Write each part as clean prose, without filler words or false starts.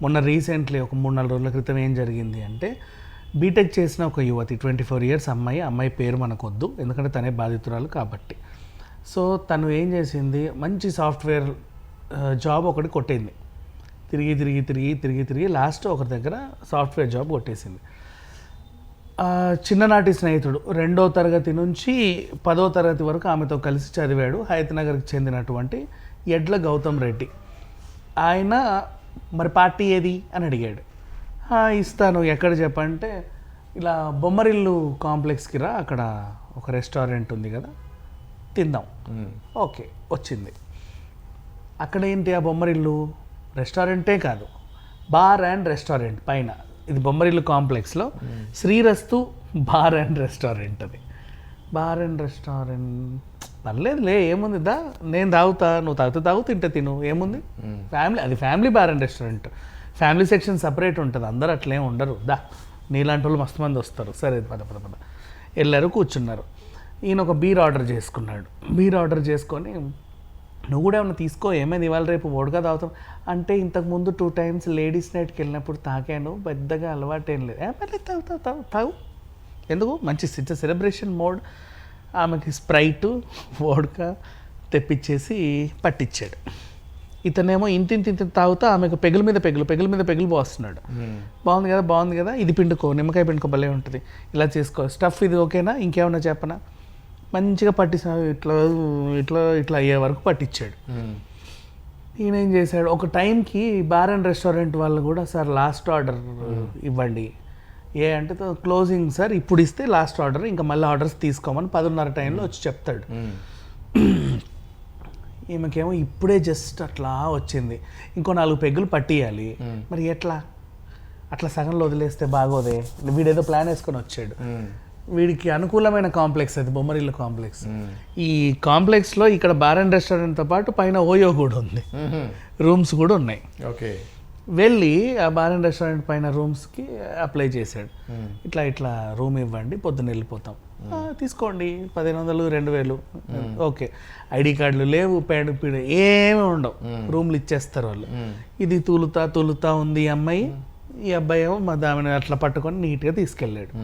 మొన్న రీసెంట్లీ ఒక 3-4 రోజుల క్రితం ఏం జరిగింది అంటే, బీటెక్ చేసిన ఒక యువతి 24 ఇయర్స్ అమ్మాయి పేరు మనకొద్దు ఎందుకంటే తనే బాధితురాలు కాబట్టి. సో తను ఏం చేసింది, మంచి సాఫ్ట్వేర్ జాబ్ ఒకటి కొట్టింది. తిరిగి లాస్ట్ ఒకరి దగ్గర సాఫ్ట్వేర్ జాబ్ కొట్టేసింది. చిన్ననాటి స్నేహితుడు 2వ తరగతి నుంచి 10వ తరగతి వరకు ఆమెతో కలిసి చదివాడు. హయత్నగర్కి చెందినటువంటి ఎడ్ల గౌతమ్ రెడ్డి. ఆయన మరి పార్టీ ఏది అని అడిగాడు. ఇస్తాను, ఎక్కడ చెప్పంటే ఇలా బొమ్మరిల్లు కాంప్లెక్స్కి రా, అక్కడ ఒక రెస్టారెంట్ ఉంది కదా, తిందాం. ఓకే, వచ్చింది. అక్కడ ఏంటి, ఆ బొమ్మరిల్లు రెస్టారెంటే కాదు, బార్ అండ్ రెస్టారెంట్ పైన. ఇది బొమ్మరిల్లు కాంప్లెక్స్లో శ్రీరస్తు బార్ అండ్ రెస్టారెంట్. అది బార్ అండ్ రెస్టారెంట్ పర్లేదులే, ఏముంది దా, నేను తాగుతా, నువ్వు తాగు తింటే తిను, ఏముంది. Family bar and restaurant, family section separate ఉంటుంది, అందరూ అట్లేం ఉండరు. దా, నీలాంటి వాళ్ళు మస్తు మంది వస్తారు. సరే పద వెళ్ళారు, కూర్చున్నారు. ఈయన ఒక బీర్ ఆర్డర్ చేసుకున్నాడు. బీర్ ఆర్డర్ చేసుకొని, నువ్వు కూడా ఏమన్నా తీసుకో, ఏమైంది ఇవాళ రేపు వోడ్కా తాగుతాం అంటే, ఇంతకుముందు 2 times లేడీస్ నైట్కి వెళ్ళినప్పుడు తాగాను, పెద్దగా అలవాటు ఏం లేదు. పర్లేదు తాగు ఎందుకు, మంచి సెలబ్రేషన్ మోడ్. ఆమెకి స్ప్రైటు వోడ్కా తెప్పించేసి పట్టించాడు. ఇతనేమో ఇంత తాగుతా ఆమెకు పెగుల మీద పెగులు పోస్తున్నాడు. బాగుంది కదా, ఇది పిండుకో, నిమ్మకాయ పిండుకో, భలే ఉంటుంది, ఇలా చేసుకో, స్టఫ్ ఇది ఓకేనా, ఇంకేమన్నా చెప్పనా, మంచిగా పట్టించాడు. ఇట్లా అయ్యే వరకు పట్టించాడు. ఈయన ఏం చేశాడు, ఒక టైంకి బార్ అండ్ రెస్టారెంట్ వాళ్ళు కూడా, సార్ లాస్ట్ ఆర్డర్ ఇవ్వండి. అంటే క్లోజింగ్ సార్, ఇప్పుడు ఇస్తే లాస్ట్ ఆర్డర్, ఇంకా మళ్ళీ ఆర్డర్స్ తీసుకోమని 10:30 టైంలో వచ్చి చెప్తాడు. ఈమెకేమో ఇప్పుడే జస్ట్ అట్లా వచ్చింది, ఇంకో 4 పెగ్గులు పట్టియాలి, మరి ఎట్లా, అట్లా సగంలో వదిలేస్తే బాగోదే. వీడేదో ప్లాన్ వేసుకొని వచ్చాడు. వీడికి అనుకూలమైన కాంప్లెక్స్ అది బొమ్మరిల్లు కాంప్లెక్స్. ఈ కాంప్లెక్స్లో ఇక్కడ బార్ అండ్ రెస్టారెంట్తో పాటు పైన ఓయో కూడా ఉంది, రూమ్స్ కూడా ఉన్నాయి. ఓకే, వెళ్ళి ఆ బార్ అండ్ రెస్టారెంట్ పైన రూమ్స్కి అప్లై చేశాడు. ఇట్లా రూమ్ ఇవ్వండి, పొద్దున్న వెళ్ళిపోతాం, తీసుకోండి, 1500 2000. ఓకే, ఐడి కార్డులు లేవు, పీడ ఏమి ఉండవు, రూమ్లు ఇచ్చేస్తారు వాళ్ళు. ఇది తూలుతా ఉంది ఈ అమ్మాయి. ఈ అబ్బాయి ఏమో మా దామిని అట్లా పట్టుకొని నీట్గా తీసుకెళ్ళాడు.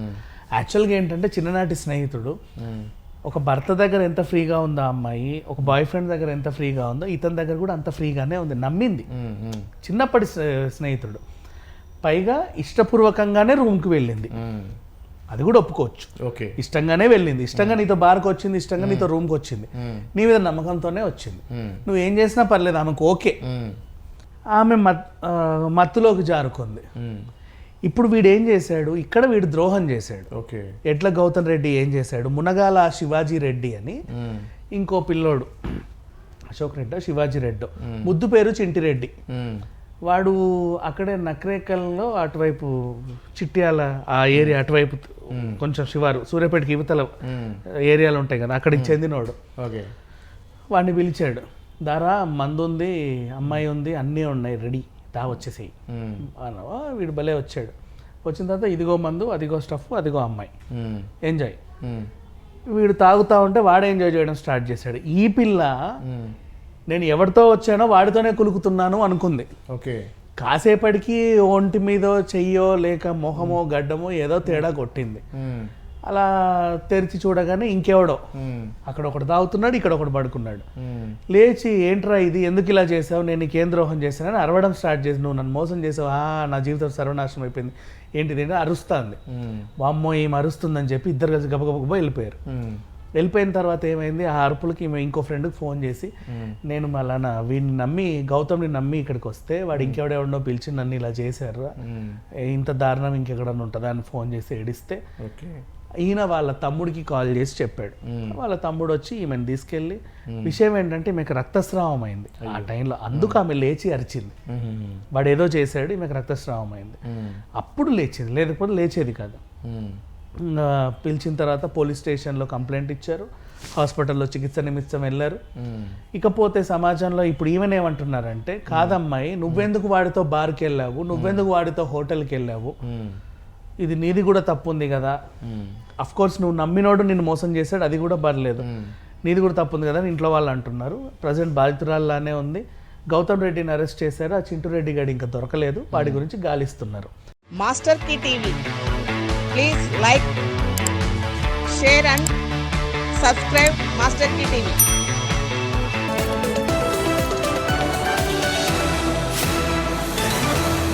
యాక్చువల్గా ఏంటంటే, చిన్ననాటి స్నేహితుడు, ఒక భర్త దగ్గర ఎంత ఫ్రీగా ఉందో అమ్మాయి, ఒక బాయ్ ఫ్రెండ్ దగ్గర ఎంత ఫ్రీగా ఉందో ఇతని దగ్గర కూడా అంత ఫ్రీగానే ఉంది. నమ్మింది, చిన్నప్పటి స్నేహితుడు, పైగా ఇష్టపూర్వకంగానే రూమ్కి వెళ్ళింది. అది కూడా ఒప్పుకోవచ్చు. ఓకే, ఇష్టంగానే వెళ్ళింది, ఇష్టంగా నీతో బార్కి వచ్చింది, ఇష్టంగా నీతో రూమ్కి వచ్చింది, నీ మీద నమ్మకంతోనే వచ్చింది. నువ్వు ఏం చేసినా పర్లేదు, ఆమెకు ఓకే. ఆమె మత్తులోకి జారుకుంది. ఇప్పుడు వీడు ఏం చేశాడు, ఇక్కడ వీడు ద్రోహం చేశాడు. ఓకే, ఎడ్ల గౌతమ్ రెడ్డి ఏం చేశాడు, మునగాల శివాజీ రెడ్డి అని ఇంకో పిల్లోడు, అశోక్ రెడ్డో శివాజీ రెడ్డో, ముద్దు పేరు చింటిరెడ్డి. వాడు అక్కడే నక్రేకల్లో అటువైపు చిట్యాల ఆ ఏరియా అటువైపు కొంచెం శివారు, సూర్యాపేటకి యువతల ఏరియాలు ఉంటాయి కదా, అక్కడికి చెందినోడు. ఓకే, వాడిని పిలిచాడు, దారా మందు ఉంది, అమ్మాయి ఉంది, అన్నీ ఉన్నాయి, రెడీ, దా వచ్చేసేయి అన్నావా. వీడు భలే వచ్చాడు. వచ్చిన తర్వాత ఇదిగో మందు, అదిగో స్టఫ్, అదిగో అమ్మాయి, ఎంజాయ్. వీడు తాగుతా ఉంటే వాడే ఎంజాయ్ చేయడం స్టార్ట్ చేశాడు. ఈ పిల్ల నేను ఎవరితో వచ్చానో వాడితోనే కులుకుతున్నాను అనుకుంది. ఓకే, కాసేపటికి ఒంటి మీదో చెయ్యో లేక మొహమో గడ్డమో ఏదో తేడా కొట్టింది. అలా తెరిచి చూడగానే ఇంకెవడో అక్కడ ఒకడు తాగుతున్నాడు, ఇక్కడ ఒకడు పడుకున్నాడు. లేచి, ఏంట్రా ఇది, ఎందుకు ఇలా చేసావు, నేను నీకేం ద్రోహం చేశానని అరవడం స్టార్ట్ చేసి, నువ్వు నన్ను మోసం చేసావు, నా జీవితం సర్వనాశనం అయిపోయింది, ఏంటిది ఏంటి అరుస్తుంది. వామ్మో ఏం అరుస్తుందని చెప్పి ఇద్దరు కలిసి గబగబా వెళ్ళిపోయారు. వెళ్ళిపోయిన తర్వాత ఏమైంది, ఆ అరుపులకి ఈమె ఇంకో ఫ్రెండ్కి ఫోన్ చేసి, నేను మళ్ళా వీడిని నమ్మి, గౌతమ్ని నమ్మి ఇక్కడికి వస్తే వాడు ఇంకెవడెవడో పిలిచి నన్ను ఇలా చేశారు, ఇంత దారుణం ఇంకెక్కడన్నా ఉంటుందా అని ఫోన్ చేసి ఏడిస్తే, ఈయన వాళ్ళ తమ్ముడికి కాల్ చేసి చెప్పాడు. వాళ్ళ తమ్ముడు వచ్చి ఈమెను తీసుకెళ్ళి, విషయం ఏంటంటే ఈమెకు రక్తస్రావం అయింది ఆ టైంలో, అందుకు ఆమె లేచి అరిచింది. వాడు ఏదో చేశాడు, ఈమెకు రక్తస్రావం అయింది, అప్పుడు లేచింది, లేకపోతే లేచేది కాదు. పిలిచిన తర్వాత పోలీస్ స్టేషన్లో కంప్లైంట్ ఇచ్చారు, హాస్పిటల్లో చికిత్స నిమిత్తం వెళ్ళారు. ఇకపోతే సమాజంలో ఇప్పుడు ఈవెన్ ఏమంటున్నారంటే, కాదమ్మాయి నువ్వెందుకు వాడితో బార్కి వెళ్ళావు, నువ్వెందుకు వాడితో హోటల్కి వెళ్ళావు, ఇది నీది కూడా తప్పు ఉంది కదా. అఫ్ కోర్స్ నువ్వు నమ్మినోడు నిన్ను మోసం చేశాడు, అది కూడా పర్లేదు, నీది కూడా తప్పు ఉంది కదా అని ఇంట్లో వాళ్ళు అంటున్నారు. ప్రజెంట్ బాధితురాల్లానే ఉంది, గౌతమ్ రెడ్డిని అరెస్ట్ చేశారు. ఆ చింటూ రెడ్డి గారు ఇంకా దొరకలేదు. వాడి గురించి గాలిస్తున్నారు. మాస్టర్ కి TV please like share and subscribe master కి టీవీ.